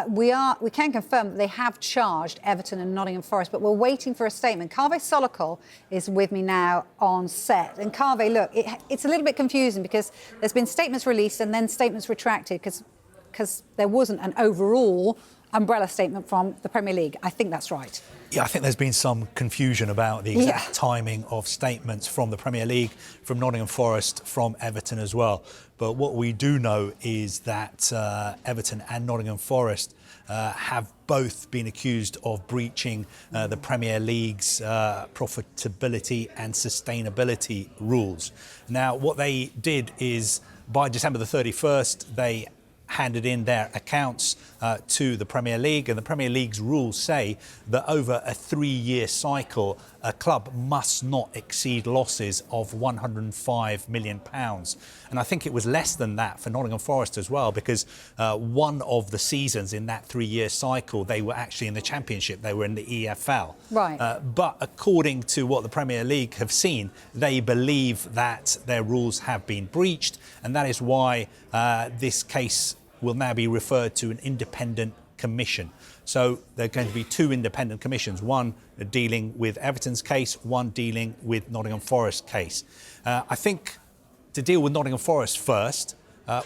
We can confirm that they have charged Everton and Nottingham Forest, but we're waiting for a statement. Kaveh Solokol is with me now on set. And Kaveh, look, it's a little bit confusing because there's been statements released and then statements retracted because there wasn't an overall umbrella statement from the Premier League. I think that's right. Yeah, I think there's been some confusion about the exact timing of statements from the Premier League, from Nottingham Forest, from Everton as well. But what we do know is that Everton and Nottingham Forest have both been accused of breaching the Premier League's profitability and sustainability rules. Now, what they did is, by December the 31st, they handed in their accounts to the Premier League, and the Premier League's rules say that over a 3-year cycle, a club must not exceed losses of £105 million. And I think it was less than that for Nottingham Forest as well, because one of the seasons in that 3-year cycle, they were actually in the Championship, they were in the EFL. Right. But according to what the Premier League have seen, they believe that their rules have been breached, and that is why this case will now be referred to an independent commission. So there are going to be 2 independent commissions, one dealing with Everton's case, one dealing with Nottingham Forest's case. I think to deal with Nottingham Forest first,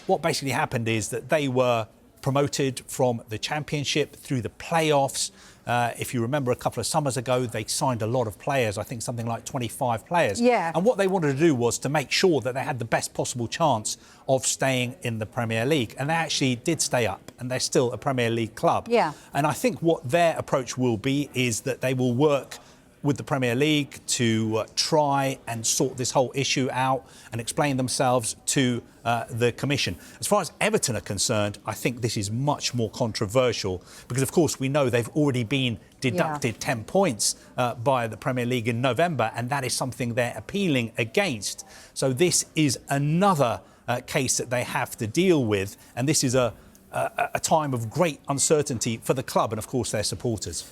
what basically happened is that they were promoted from the Championship through the playoffs. If you remember, a couple of summers ago, they signed a lot of players, I think something like 25 players. Yeah. And what they wanted to do was to make sure that they had the best possible chance of staying in the Premier League. And they actually did stay up, and they're still a Premier League club. Yeah. And I think what their approach will be is that they will work with the Premier League to try and sort this whole issue out and explain themselves to the Commission. As far as Everton are concerned, I think this is much more controversial because, of course, we know they've already been deducted 10 points by the Premier League in November, and that is something they're appealing against. So this is another case that they have to deal with, and this is a time of great uncertainty for the club and, of course, their supporters.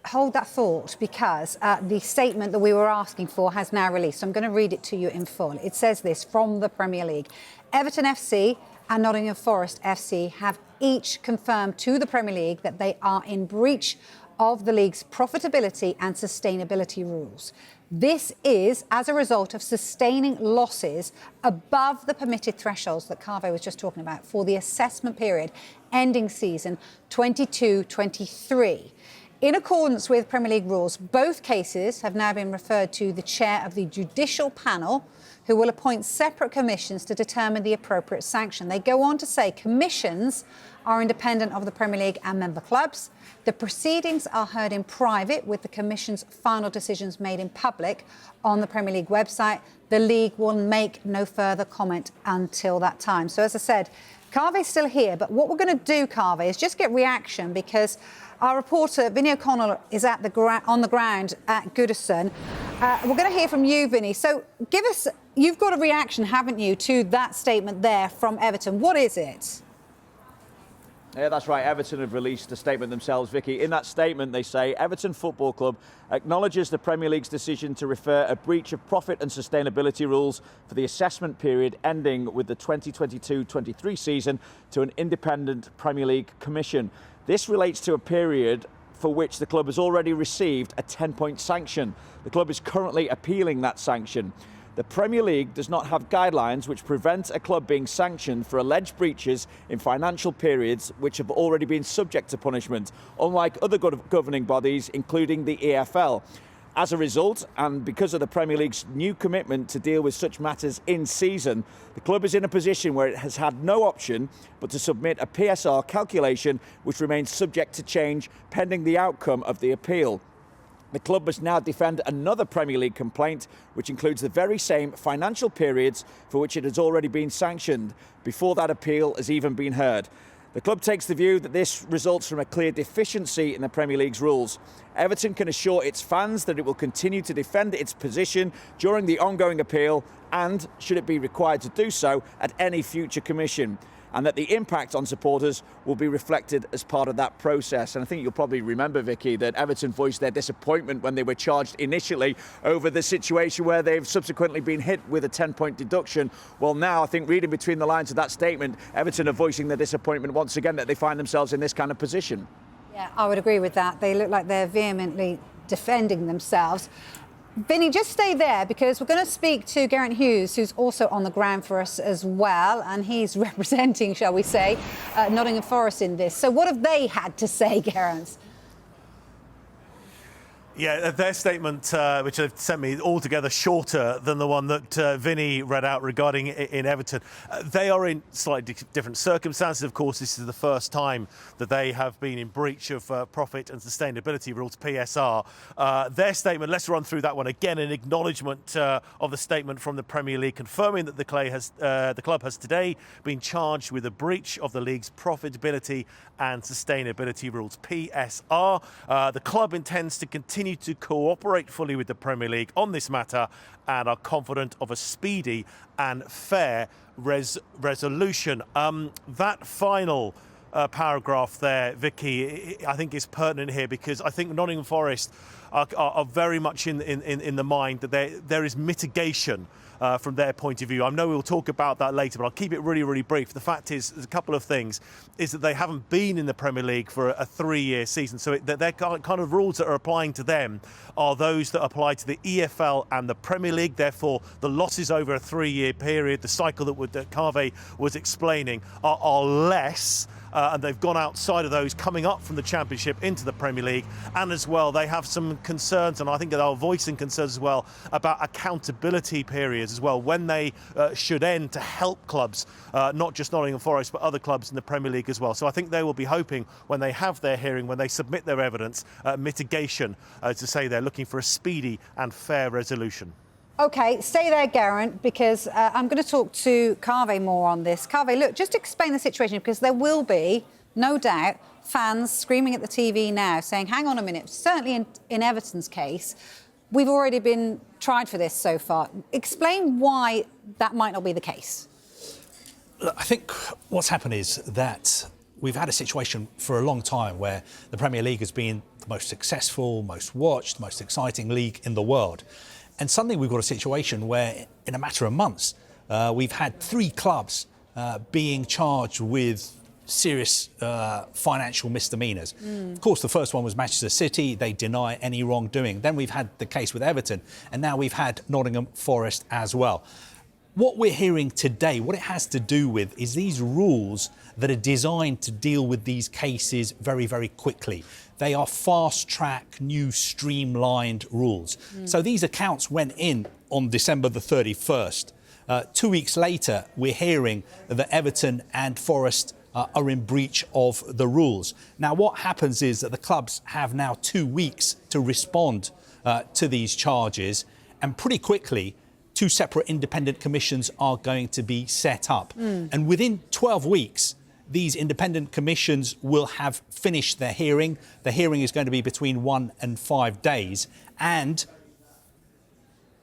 Hold that thought, because the statement that we were asking for has now released. I'm going to read it to you in full. It says this from the Premier League. Everton FC and Nottingham Forest FC have each confirmed to the Premier League that they are in breach of the league's profitability and sustainability rules. This is as a result of sustaining losses above the permitted thresholds that Kaveh was just talking about for the assessment period ending season 22-23. In accordance with Premier League rules, both cases have now been referred to the chair of the judicial panel, who will appoint separate commissions to determine the appropriate sanction. They go on to say commissions are independent of the Premier League and member clubs. The proceedings are heard in private, with the Commission's final decisions made in public on the Premier League website. The league will make no further comment until that time. So, as I said, Kaveh's still here, but what we're going to do, Kaveh, is just get reaction, because our reporter, Vinny O'Connell, is on the ground at Goodison. We're going to hear from you, Vinny. So give us, you've got a reaction, haven't you, to that statement there from Everton. What is it? Yeah, that's right. Everton have released a statement themselves, Vicky. In that statement, they say Everton Football Club acknowledges the Premier League's decision to refer a breach of profit and sustainability rules for the assessment period ending with the 2022-23 season to an independent Premier League commission. This relates to a period for which the club has already received a 10-point sanction. The club is currently appealing that sanction. The Premier League does not have guidelines which prevent a club being sanctioned for alleged breaches in financial periods which have already been subject to punishment, unlike other governing bodies, including the EFL. As a result, and because of the Premier League's new commitment to deal with such matters in season, the club is in a position where it has had no option but to submit a PSR calculation which remains subject to change pending the outcome of the appeal. The club must now defend another Premier League complaint, which includes the very same financial periods for which it has already been sanctioned, before that appeal has even been heard. The club takes the view that this results from a clear deficiency in the Premier League's rules. Everton can assure its fans that it will continue to defend its position during the ongoing appeal and, should it be required to do so, at any future commission. and that the impact on supporters will be reflected as part of that process. And I think you'll probably remember, Vicky, that Everton voiced their disappointment when they were charged initially over the situation where they've subsequently been hit with a 10-point deduction. Well, now I think reading between the lines of that statement, Everton are voicing their disappointment once again that they find themselves in this kind of position. Yeah, I would agree with that. They look like they're vehemently defending themselves. Vinny, just stay there because we're going to speak to Geraint Hughes, who's also on the ground for us as well, and he's representing, shall we say, Nottingham Forest in this. So what have they had to say, Geraint? Yeah, their statement, which they've sent me, altogether shorter than the one that Vinny read out regarding in Everton. They are in slightly different circumstances. Of course, this is the first time that they have been in breach of Profit and Sustainability Rules, PSR. Their statement, let's run through that one again, an acknowledgement of the statement from the Premier League confirming that the club has today been charged with a breach of the league's Profitability and Sustainability Rules, PSR. The club intends to continue to cooperate fully with the Premier League on this matter and are confident of a speedy and fair resolution. That final paragraph there, Vicky, I think is pertinent here because I think Nottingham Forest are very much in the mind that there is mitigation from their point of view. I know we'll talk about that later, but I'll keep it really, really brief. The fact is, there's a couple of things, is that they haven't been in the Premier League for a 3-year season. So their kind of rules that are applying to them are those that apply to the EFL and the Premier League. Therefore, the losses over a 3-year period, the cycle that Carve was explaining, are less. And they've gone outside of those coming up from the Championship into the Premier League. And as well, they have some concerns, and I think that are voicing concerns as well, about accountability periods as well, when they should end to help clubs, not just Nottingham Forest, but other clubs in the Premier League as well. So I think they will be hoping when they have their hearing, when they submit their evidence, mitigation, to say they're looking for a speedy and fair resolution. OK, stay there, Geraint, because I'm going to talk to Carve more on this. Carve, look, just explain the situation, because there will be, no doubt, fans screaming at the TV now saying, hang on a minute, certainly in Everton's case, we've already been tried for this so far. Explain why that might not be the case. Look, I think what's happened is that we've had a situation for a long time where the Premier League has been the most successful, most watched, most exciting league in the world. And suddenly we've got a situation where, in a matter of months, we've had 3 clubs being charged with serious financial misdemeanours. Of course, the first one was Manchester City. They deny any wrongdoing. Then we've had the case with Everton, and now we've had Nottingham Forest as well. What we're hearing today, what it has to do with, is these rules that are designed to deal with these cases very, very quickly. They are fast-track, new, streamlined rules. So these accounts went in on December the 31st. 2 weeks later, we're hearing that Everton and Forest are in breach of the rules. Now, what happens is that the clubs have now 2 weeks to respond to these charges, and pretty quickly, 2 separate independent commissions are going to be set up. And within 12 weeks, these independent commissions will have finished their hearing. The hearing is going to be between 1 and 5 days. And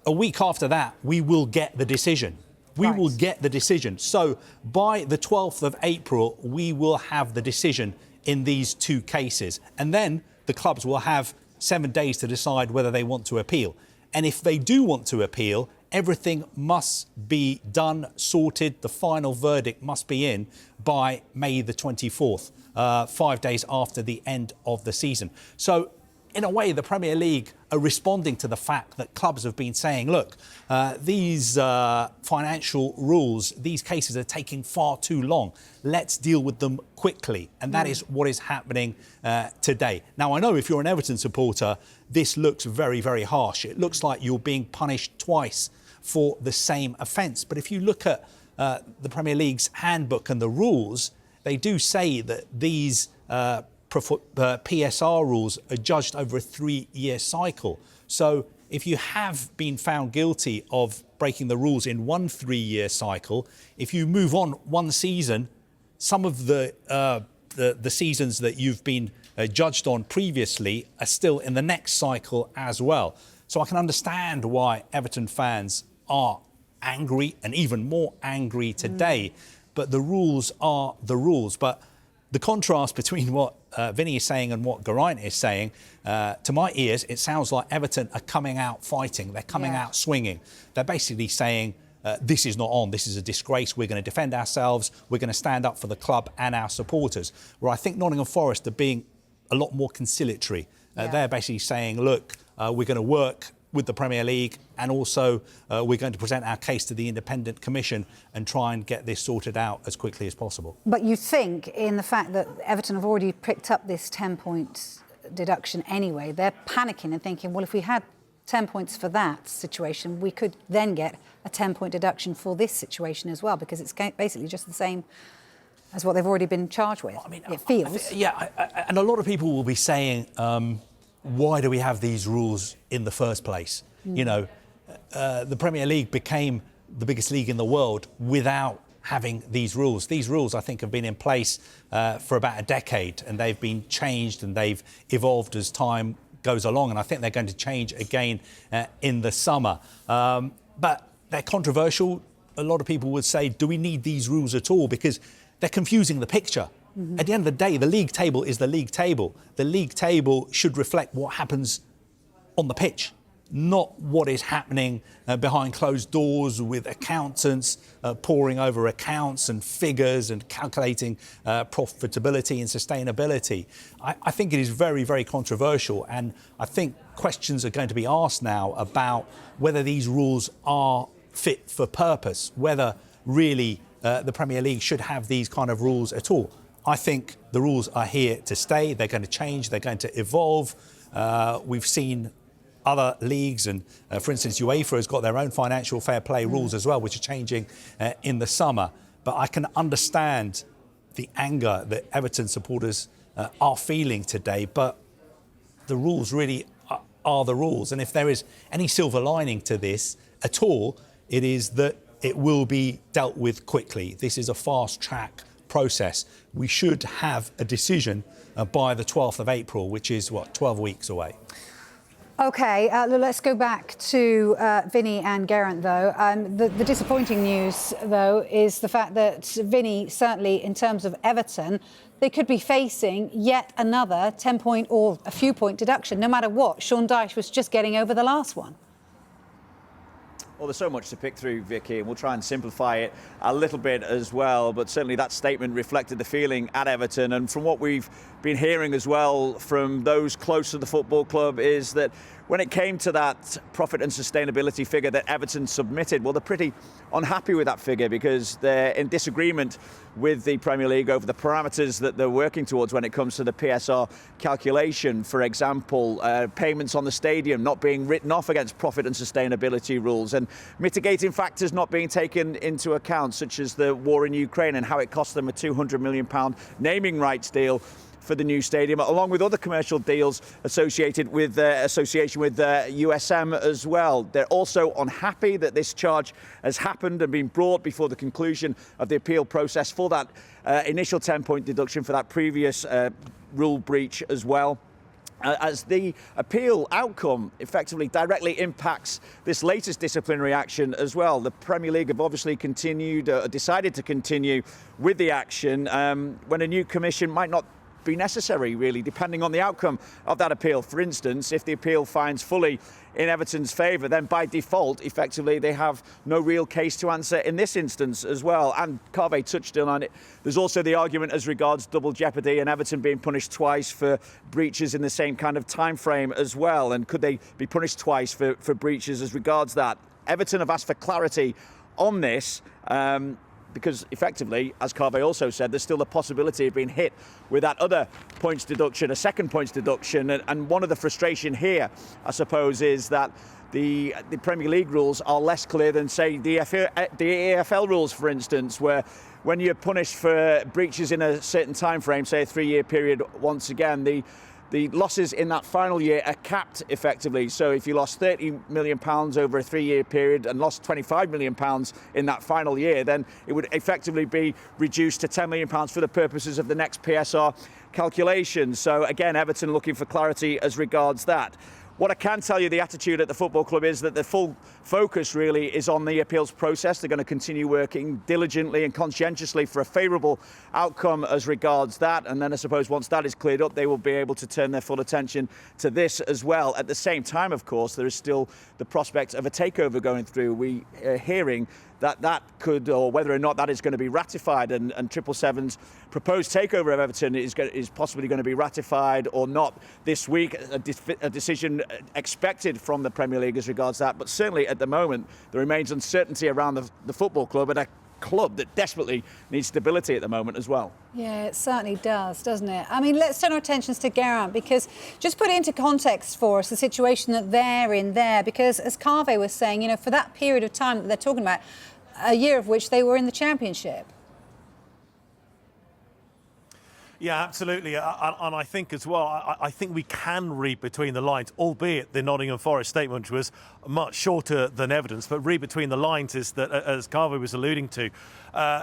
a week after that, we will get the decision. We will get the decision. So by the 12th of April, we will have the decision in these 2 cases. And then the clubs will have 7 days to decide whether they want to appeal. And if they do want to appeal, everything must be done, sorted. The final verdict must be in by May the 24th, 5 days after the end of the season. So, in a way, the Premier League are responding to the fact that clubs have been saying, look, these financial rules, these cases are taking far too long. Let's deal with them quickly. And that is what is happening today. Now, I know if you're an Everton supporter, this looks very, very harsh. It looks like you're being punished twice for the same offence. But if you look at the Premier League's handbook and the rules, they do say that these PSR rules are judged over a 3-year cycle. So if you have been found guilty of breaking the rules in one 3-year cycle, if you move on one season, some of the seasons that you've been judged on previously are still in the next cycle as well. So I can understand why Everton fans are angry, and even more angry today. but the rules are the rules. But the contrast between what Vinny is saying and what Geraint is saying, to my ears, it sounds like Everton are coming out fighting. They're coming out swinging. They're basically saying, this is not on. This is a disgrace. We're going to defend ourselves. We're going to stand up for the club and our supporters. Where I think Nottingham Forest are being a lot more conciliatory. They're basically saying, look, we're going to work with the Premier League, and also we're going to present our case to the Independent Commission and try and get this sorted out as quickly as possible. But you think, in the fact that Everton have already picked up this 10-point deduction anyway, they're panicking and thinking, well, if we had 10 points for that situation, we could then get a 10-point deduction for this situation as well, because it's basically just the same as what they've already been charged with. I mean, it feels. And a lot of people will be saying, why do we have these rules in the first place? You know, the Premier League became the biggest league in the world without having these rules. These rules, I think, have been in place for about a decade, and they've been changed and they've evolved as time goes along, and I think they're going to change again in the summer. But they're controversial. A lot of people would say, do we need these rules at all? Because they're confusing the picture. At the end of the day, the league table is the league table. The league table should reflect what happens on the pitch, not what is happening behind closed doors with accountants poring over accounts and figures and calculating profitability and sustainability. I think it is very, very controversial, and I think questions are going to be asked now about whether these rules are fit for purpose, whether really the Premier League should have these kind of rules at all. I think the rules are here to stay. They're going to change. They're going to evolve. We've seen other leagues, and for instance, UEFA has got their own financial fair play rules as well, which are changing in the summer. But I can understand the anger that Everton supporters are feeling today. But the rules really are the rules. And if there is any silver lining to this at all, it is that it will be dealt with quickly. This is a fast track process. We should have a decision by the 12th of April, which is, 12 weeks away. OK, let's go back to Vinny and Geraint, though. The disappointing news, though, is the fact that Vinny, certainly in terms of Everton, they could be facing yet another 10-point or a few-point deduction, no matter what. Sean Dyche was just getting over the last one. Well, there's so much to pick through, Vicky, and we'll try and simplify it a little bit as well. But certainly that statement reflected the feeling at Everton. And from what we've been hearing as well from those close to the football club is that when it came to that profit and sustainability figure that Everton submitted, well, they're pretty unhappy with that figure because they're in disagreement with the Premier League over the parameters that they're working towards when it comes to the PSR calculation. For example, payments on the stadium not being written off against profit and sustainability rules, and mitigating factors not being taken into account, such as the war in Ukraine and how it cost them a £200 million naming rights deal for the new stadium, along with other commercial deals associated with association with USM as well. They're also unhappy that this charge has happened and been brought before the conclusion of the appeal process for that initial 10-point deduction for that previous rule breach as well. As the appeal outcome effectively directly impacts this latest disciplinary action as well. The Premier League have obviously decided to continue with the action when a new commission might not be necessary, really, depending on the outcome of that appeal. For instance, if the appeal finds fully in Everton's favour, then by default, effectively, they have no real case to answer in this instance as well. And Carve touched on it. There's also the argument as regards double jeopardy and Everton being punished twice for breaches in the same kind of time frame as well. And could they be punished twice for breaches as regards that? Everton have asked for clarity on this. Because effectively, as Carve also said, there's still the possibility of being hit with that other points deduction, a second points deduction. And one of the frustration here, I suppose, is that the Premier League rules are less clear than, say, the EFL rules, for instance, where when you're punished for breaches in a certain time frame, say a 3-year period, once again, the losses in that final year are capped effectively. So if you lost £30 million over a 3-year period and lost £25 million in that final year, then it would effectively be reduced to £10 million for the purposes of the next PSR calculation. So again, Everton looking for clarity as regards that. What I can tell you, the attitude at the football club is that the full focus really is on the appeals process. They're going to continue working diligently and conscientiously for a favourable outcome as regards that. And then I suppose once that is cleared up, they will be able to turn their full attention to this as well. At the same time, of course, there is still the prospect of a takeover going through. We are hearing that could, or whether or not that is going to be ratified, and 777's proposed takeover of Everton is possibly going to be ratified or not this week. A decision expected from the Premier League as regards that, but certainly at the moment there remains uncertainty around the football club, and a club that desperately needs stability at the moment as well. Yeah, it certainly does, doesn't it? I mean, let's turn our attentions to Geraint, because just put it into context for us, the situation that they're in there, because as Carve was saying, you know, for that period of time that they're talking about, a year of which they were in the Championship. Yeah, absolutely. And I think as well, I think we can read between the lines, albeit the Nottingham Forest statement was much shorter than evidence, but read between the lines is that, as Carver was alluding to,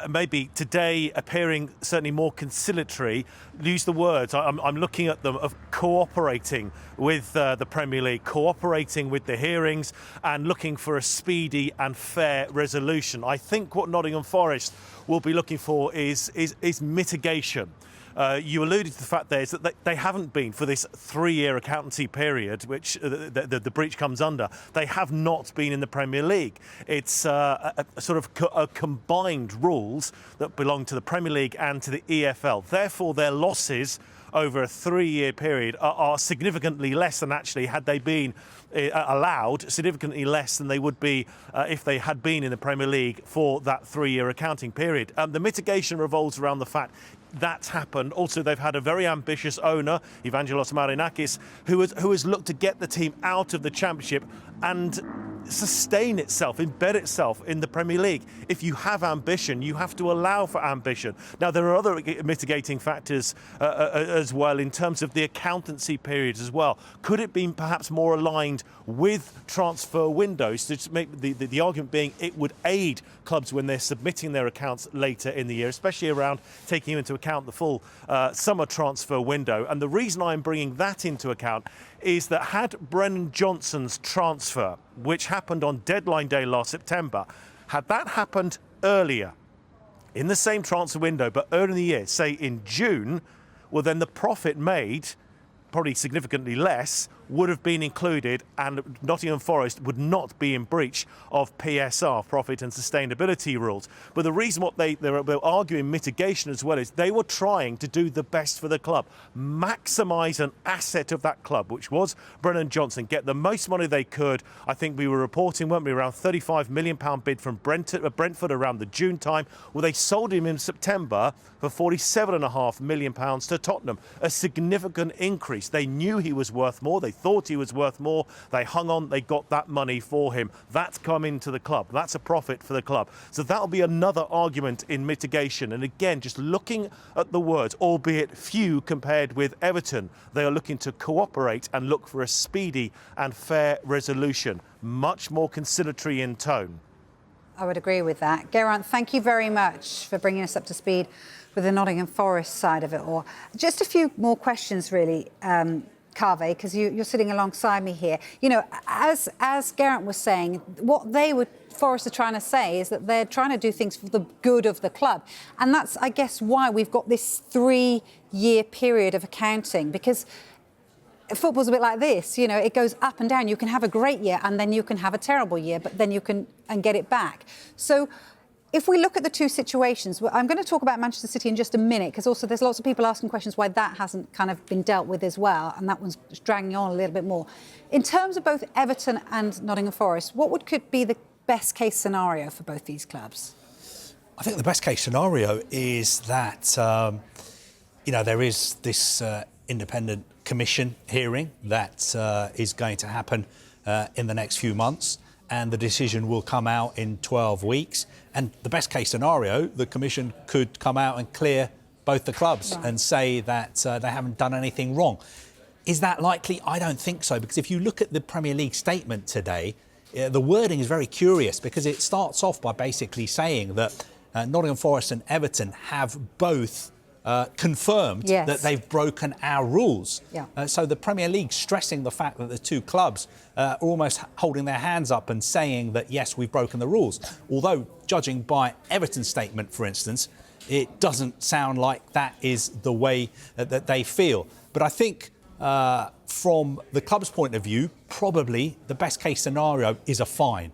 maybe today appearing certainly more conciliatory, use the words, I'm looking at them, of cooperating with the Premier League, cooperating with the hearings and looking for a speedy and fair resolution. I think what Nottingham Forest will be looking for is mitigation. You alluded to the fact there is that they haven't been, for this 3-year accountancy period, which the breach comes under, they have not been in the Premier League. It's a sort of a combined rules that belong to the Premier League and to the EFL. Therefore, their losses over a 3-year period are significantly less than actually had they been allowed, significantly less than they would be if they had been in the Premier League for that 3-year accounting period. The mitigation revolves around the fact that's happened. Also, they've had a very ambitious owner, Evangelos Marinakis, who has looked to get the team out of the Championship and sustain itself, embed itself in the Premier League. If you have ambition, you have to allow for ambition. Now, there are other mitigating factors as well in terms of the accountancy periods as well. Could it be perhaps more aligned with transfer windows? To make the argument being it would aid clubs when they're submitting their accounts later in the year, especially around taking into account the full summer transfer window. And the reason I'm bringing that into account is that had Brennan Johnson's transfer, which happened on deadline day last September, had that happened earlier in the same transfer window, but earlier in the year, say in June, well, then the profit made, probably significantly less, would have been included, and Nottingham Forest would not be in breach of PSR, Profit and Sustainability Rules. But the reason what they're arguing mitigation as well is they were trying to do the best for the club, maximise an asset of that club, which was Brennan Johnson, get the most money they could. I think we were reporting, weren't we, around £35 million bid from Brentford around the June time. Well, they sold him in September for £47.5 million to Tottenham, a significant increase. They knew he was worth more. They thought he was worth more. They hung on. They got that money for him. That's come into the club. That's a profit for the club. So that'll be another argument in mitigation. And again, just looking at the words, albeit few compared with Everton, they are looking to cooperate and look for a speedy and fair resolution, much more conciliatory in tone. I would agree with that. Geraint, thank you very much for bringing us up to speed with the Nottingham Forest side of it all. Just a few more questions, really, Carve, because you're sitting alongside me here. You know, as Geraint was saying, what Forest are trying to say is that they're trying to do things for the good of the club. And that's, I guess, why we've got this 3-year period of accounting, because football's a bit like this, you know, it goes up and down. You can have a great year and then you can have a terrible year, but then you can get it back. So if we look at the two situations, I'm going to talk about Manchester City in just a minute, because also there's lots of people asking questions why that hasn't kind of been dealt with as well, and that one's dragging on a little bit more. In terms of both Everton and Nottingham Forest, what could be the best case scenario for both these clubs? I think the best case scenario is that, you know, there is this independent commission hearing that is going to happen in the next few months, and the decision will come out in 12 weeks. And the best case scenario, the Commission could come out and clear both the clubs and say that they haven't done anything wrong. Is that likely? I don't think so, because if you look at the Premier League statement today, the wording is very curious, because it starts off by basically saying that Nottingham Forest and Everton have both confirmed Yes. that they've broken our rules. Yeah. So the Premier League stressing the fact that the two clubs are almost holding their hands up and saying that, yes, we've broken the rules. Although, judging by Everton's statement, for instance, it doesn't sound like that is the way that they feel. But I think from the club's point of view, probably the best case scenario is a fine.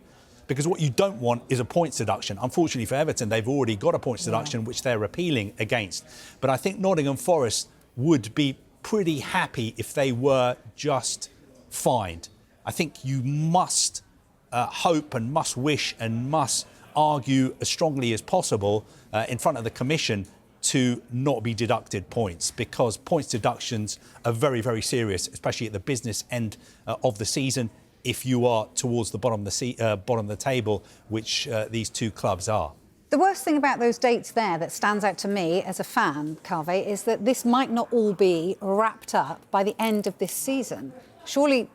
Because what you don't want is a points deduction. Unfortunately for Everton, they've already got a points deduction, which they're appealing against. But I think Nottingham Forest would be pretty happy if they were just fined. I think you must hope and must wish and must argue as strongly as possible in front of the Commission to not be deducted points, because points deductions are very, very serious, especially at the business end of the season, if you are towards the bottom of the table, which these two clubs are. The worst thing about those dates there that stands out to me as a fan, Carve, is that this might not all be wrapped up by the end of this season. Surely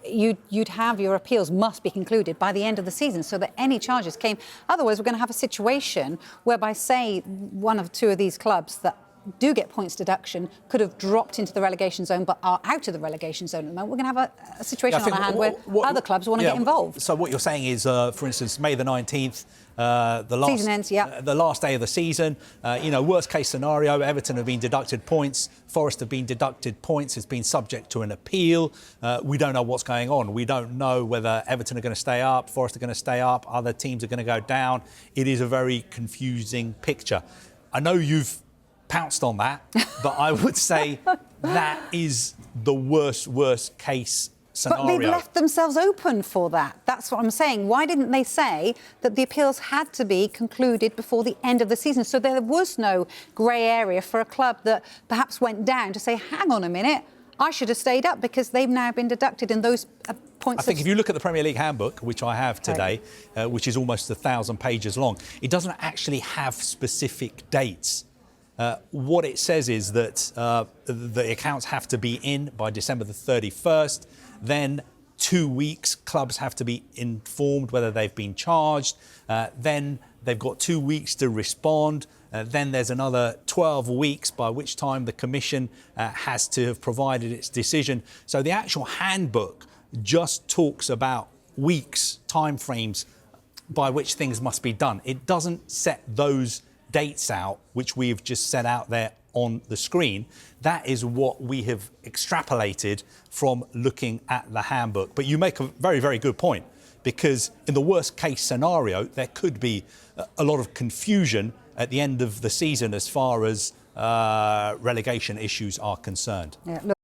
you'd have your appeals must be concluded by the end of the season so that any charges came. Otherwise, we're going to have a situation whereby, say, one of two of these clubs that do get points deduction could have dropped into the relegation zone but are out of the relegation zone at the moment. We're going to have a situation on our hand where other clubs want to get involved. So what you're saying is, for instance, May the 19th, the last season ends, the last day of the season. Worst case scenario, Everton have been deducted points, Forest have been deducted points. It's been subject to an appeal. We don't know what's going on. We don't know whether Everton are going to stay up, Forest are going to stay up, other teams are going to go down. It is a very confusing picture. I know you've pounced on that, but I would say that is the worst case scenario. But they've left themselves open for that. That's what I'm saying. Why didn't they say that the appeals had to be concluded before the end of the season? So there was no grey area for a club that perhaps went down to say, hang on a minute, I should have stayed up because they've now been deducted in those points. I think if you look at the Premier League handbook, which I have today, which is almost 1,000 pages long, it doesn't actually have specific dates. What it says is that the accounts have to be in by December the 31st. Then 2 weeks, clubs have to be informed whether they've been charged. Then they've got 2 weeks to respond. Then there's another 12 weeks, by which time the Commission has to have provided its decision. So the actual handbook just talks about weeks, timeframes by which things must be done. It doesn't set those dates out, which we've just set out there on the screen. That is what we have extrapolated from looking at the handbook. But you make a very, very good point, because in the worst case scenario, there could be a lot of confusion at the end of the season as far as relegation issues are concerned. Yeah, look